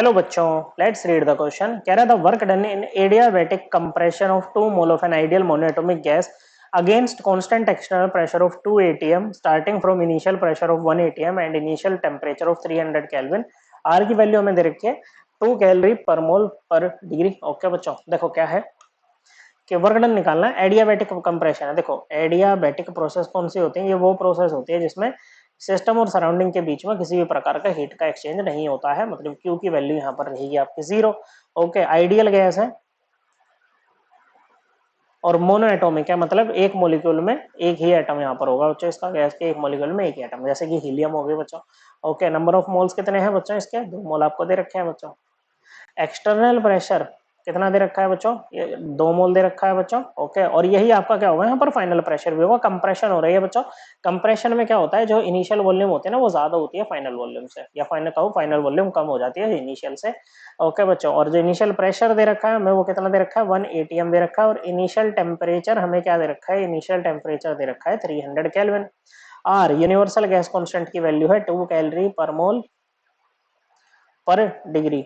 Hello बच्चों, let's read the question. कह रहा था work done in adiabatic compression of 2 mole of an ideal monoatomic gas against constant external pressure of 2 atm starting from initial pressure of 1 atm and initial temperature of 300 kelvin. R की value हमें दे रखी है 2 calorie पर मोल पर degree. Okay बच्चों, देखो क्या है कि वर्क डन निकालना है। एडियाबैटिक कंप्रेशन है। देखो एडियाबैटिक प्रोसेस कौन सी होती है? ये वो प्रोसेस होती है जिसमें सिस्टम और सराउंडिंग के बीच में किसी भी प्रकार का हीट का एक्सचेंज नहीं होता है, मतलब क्यू की वैल्यू यहाँ पर रहेगी आपकी 0। ओके, आइडियल गैस है और मोनो एटॉमिक है, मतलब एक मॉलिक्यूल में एक ही एटम यहाँ पर होगा बच्चों। इसका गैस के एक मॉलिक्यूल में एक ही एटम, जैसे कि हीलियम हो गए बच्चों। ओके, नंबर ऑफ मोल्स कितने हैं बच्चों? इसके 2 मोल आपको दे रखे हैं बच्चों। एक्सटर्नल प्रेशर कितना दे रखा है बच्चों? ये 2 मोल दे रखा है बच्चों। ओके, और यही आपका क्या होगा यहाँ पर फाइनल प्रेशर भी होगा। कंप्रेशन हो रही है बच्चों। कंप्रेशन में क्या होता है, जो इनिशियल वॉल्यूम होती है ना वो ज्यादा होती है फाइनल वॉल्यूम से, या फाइनल कहूँ फाइनल वॉल्यूम कम हो जाती है इनिशियल से। ओके बच्चों, और जो इनिशियल प्रेशर दे रखा है हमें वो कितना दे रखा है? 1 atm दे रखा है। और इनिशियल टेम्परेचर हमें क्या दे रखा है? इनिशियल टेम्परेचर दे रखा है 300 kelvin. R universal gas constant की वैल्यू है 2 कैलोरी पर मोल पर डिग्री।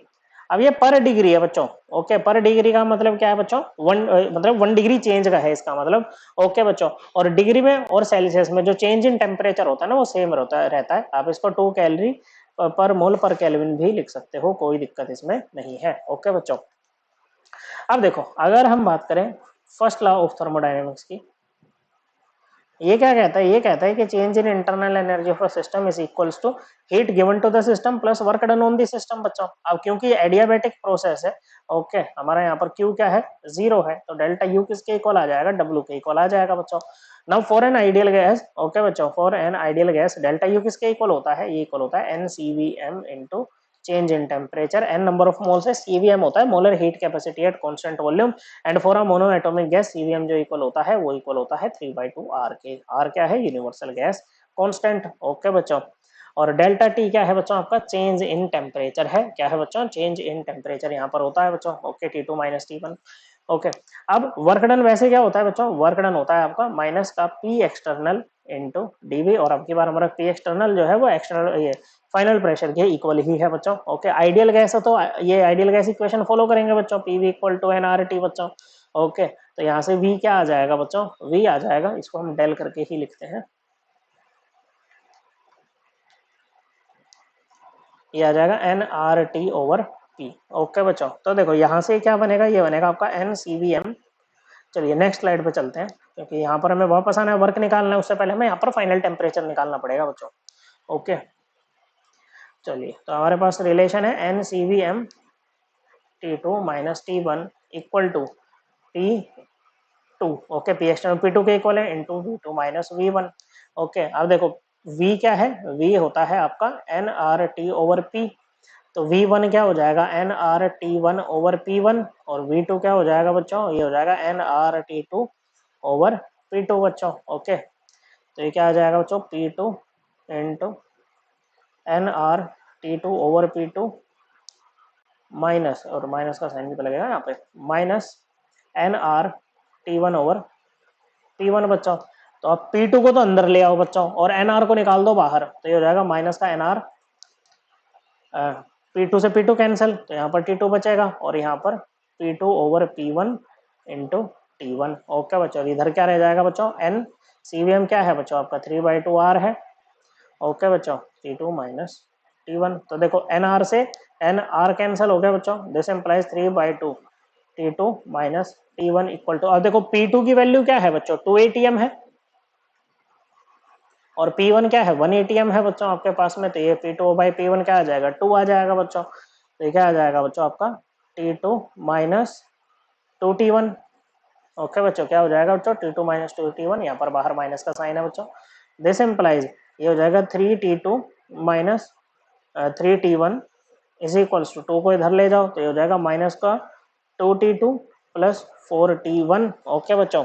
अब ये पर डिग्री है बच्चों। ओके, पर डिग्री का मतलब क्या है बच्चों? मतलब 1 डिग्री चेंज का है इसका मतलब। ओके बच्चों, और डिग्री में और सेल्सियस में जो चेंज इन टेम्परेचर होता है ना वो सेम रहता है। आप इसको 2 कैलोरी पर मोल पर केल्विन भी लिख सकते हो, कोई दिक्कत इसमें नहीं है। ओके बच्चों, अब देखो अगर हम बात करें फर्स्ट लॉ ऑफ थर्मोडायनेमिक्स की, ये क्या कहता है? ये कहता है कि change in internal energy of a system is equals to heat given to the system plus work done on the system बच्चों। अब क्योंकि ये एडियाबैटिक प्रोसेस है, ओके, हमारा यहाँ पर क्यू क्या है? 0 है, तो डेल्टा यू किसके इक्वल आ जाएगा? डब्ल्यू के इक्वल आ जाएगा बच्चों। Now for an ideal gas, okay बच्चों, for an ideal gas delta U किसके इक्वल होता है? ये इक्वल होता है NCVM into change in temperature. N number of moles है, CVM होता है molar heat capacity at constant volume, and for a monoatomic gas CVM जो इक्वल होता है वो इक्वल होता है 3/2 आर के। आर क्या है? Universal gas constant. ओके बच्चों, और डेल्टा टी क्या है बच्चों? आपका चेंज इन टेम्परेचर है। क्या है बच्चों? चेंज इन टेम्परेचर यहाँ पर होता है बच्चों। Okay, T2 minus T1। Okay, अब वर्क डन वैसे क्या होता है बच्चों? वर्क डन होता है आपका माइनस का P एक्सटर्नल इंटू डीवी, और अब की बार हमारा P एक्सटर्नल जो है वो एक्सटर्नल ये फाइनल प्रेशर के इक्वल ही है बच्चों। ओके, आइडियल गैस है तो ये आइडियल गैस इक्वेशन फॉलो करेंगे बच्चों, PV इक्वल टू nRT बच्चों। ओके, तो यहाँ से V क्या आ जाएगा बच्चों? V आ जाएगा, इसको हम डेल करके ही लिखते हैं, ये आ जाएगा nRT ओवर P। ओके बच्चों, तो देखो यहाँ से क्या बनेगा? ये बनेगा आपका NCVM। चलिए नेक्स्ट स्लाइड पे चलते हैं, क्योंकि यहाँ पर हमें वापस आना है, वर्क निकालना है, उससे पहले हमें यहाँ पर फाइनल टेम्परेचर निकालना पड़ेगा बच्चों। ओके, चलिए तो हमारे पास रिलेशन है NCVM T2 minus T1 equal to P2। Okay, P external P2 के इक्वल है into V2 minus V1। Okay, अब देखो V क्या है? V होता है आपका nRT ओवर P, तो V1 क्या हो जाएगा? nRT1 ओवर P1, और V2 क्या हो जाएगा बच्चों? ये हो जाएगा nRT2 ओवर P2 बच्चों। ओके, तो ये क्या आ जाएगा बच्चों? P2 into nRT2 over P2 minus, और माइनस का साइन भी तो लगेगा यहाँ पे, माइनस nRT1 ओवर P1 बच्चों। तो अब P2 को तो अंदर ले आओ बच्चों और nR को निकाल दो बाहर, तो ये हो जाएगा माइनस का nR, P2 से P2 कैंसिल, तो यहाँ पर T2 बचेगा, और यहाँ पर P2 over P1 into T1। Okay बच्चों, इधर क्या रह जाएगा बच्चों? N CVM क्या है बच्चों? आपका 3/2 R है। ओके बच्चों, T2 माइनस T1, तो देखो NR से NR कैंसिल हो गया बच्चों, this implies 3/2 T2 minus T1 equal to, अब देखो P2 की वैल्यू क्या है बच्चों? 2 atm है, और P1 क्या है? 1 atm है बच्चों आपके पास में, तो ये P2 बाई P1 क्या आ जाएगा? 2 आ जाएगा बच्चों। तो ये क्या आ जाएगा बच्चों आपका? T2 minus 2T1। ओके बच्चों, क्या हो जाएगा बच्चों? T2 माइनस 2T1, यहाँ पर बाहर माइनस का साइन है बच्चों, दिस इम्प्लाइज ये हो जाएगा 3T2 minus 3T1 is equals to 2 को इधर ले जाओ, तो ये हो जाएगा माइनस का 2T2 प्लस 4T1। ओके बच्चों,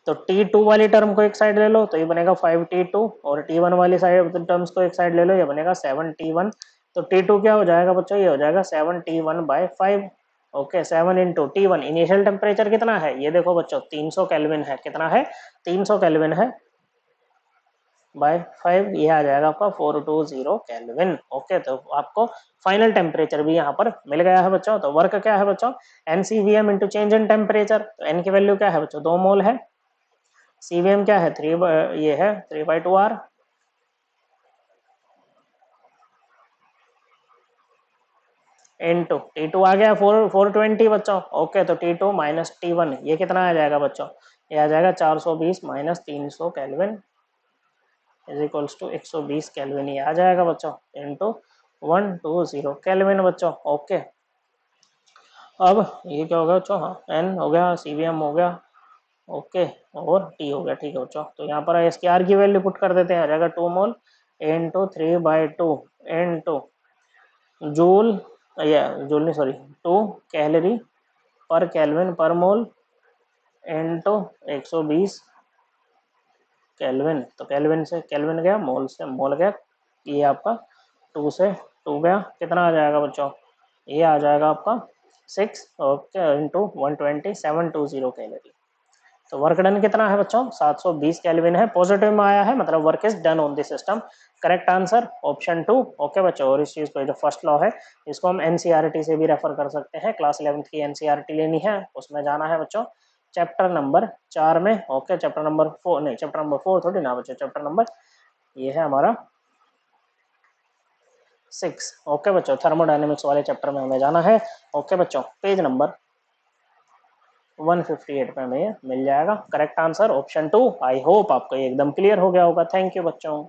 तो T2 वाली टर्म को एक साइड ले लो, तो ये बनेगा 5T2, और T1 वाली साइड टर्म्स को एक साइड ले लो, ये बनेगा 7T1। तो T2 क्या हो जाएगा बच्चों? ये हो जाएगा 7T1 by 5। Okay, 7 into T1, initial temperature कितना है? ये देखो बच्चों 300 केल्विन है। कितना है? 300 केल्विन है। बाय 5, ये आ जाएगा आपका 420 केल्विन। ओके, तो आपको फाइनल टेम्परेचर भी यहाँ पर मिल गया है बच्चों। तो वर्क क्या है बच्चों, NCVM into change in temperature. तो एन की वैल्यू क्या है बच्चों, 2 मोल है। CVM क्या है, ये है 3/2R इंटू T2 आ गया 420 बच्चों। ओके, तो T2 माइनस T1 ये कितना आ जाएगा बच्चों, ये आ जाएगा 420 minus 300 kelvin is equals to 120 kelvin, ये आ जाएगा बच्चों इंटू 120 केल्विन बच्चों। ओके, अब ये क्या होगा बच्चों, हाँ N हो गया, CVM हो गया, ओके, और T हो गया। ठीक है बच्चों, तो यहाँ पर इसकी R की वैल्यू पुट कर देते हैं, आ जाएगा 2 मोल इंटू 3/2 इंटू जूल, या जूल नहीं सॉरी 2 कैलोरी पर केल्विन पर मोल इंटू 120 केल्विन। तो केल्विन से केल्विन गया, मोल से मोल गया, ये आपका 2 से 2 गया, कितना आ जाएगा बच्चों, ये आ जाएगा आपका 6 ओके इंटू 120 720 कैलोरी। तो वर्क डन कितना है बच्चों, 720 केल्विन है, पॉजिटिव में आया है, मतलब work is done on this system. Correct answer option 2। Okay बच्चों, और इस चीज को जो फर्स्ट लॉ है इसको हम एनसीईआरटी से भी रेफर कर सकते हैं। क्लास 11th की एनसीईआरटी लेनी है, उसमें जाना है बच्चों चैप्टर नंबर 4 में। ओके, चैप्टर नंबर 4 नहीं, चैप्टर नंबर 4 थोड़ी ना बच्चों, चैप्टर नंबर ये है हमारा 6। ओके बच्चों, थर्मोडायनेमिक्स वाले चैप्टर में हमें जाना है। ओके बच्चों, पेज नंबर 158 पे हमें मिल जाएगा। Correct answer option 2। I hope आपको ये एकदम क्लियर हो गया होगा। थैंक यू बच्चों।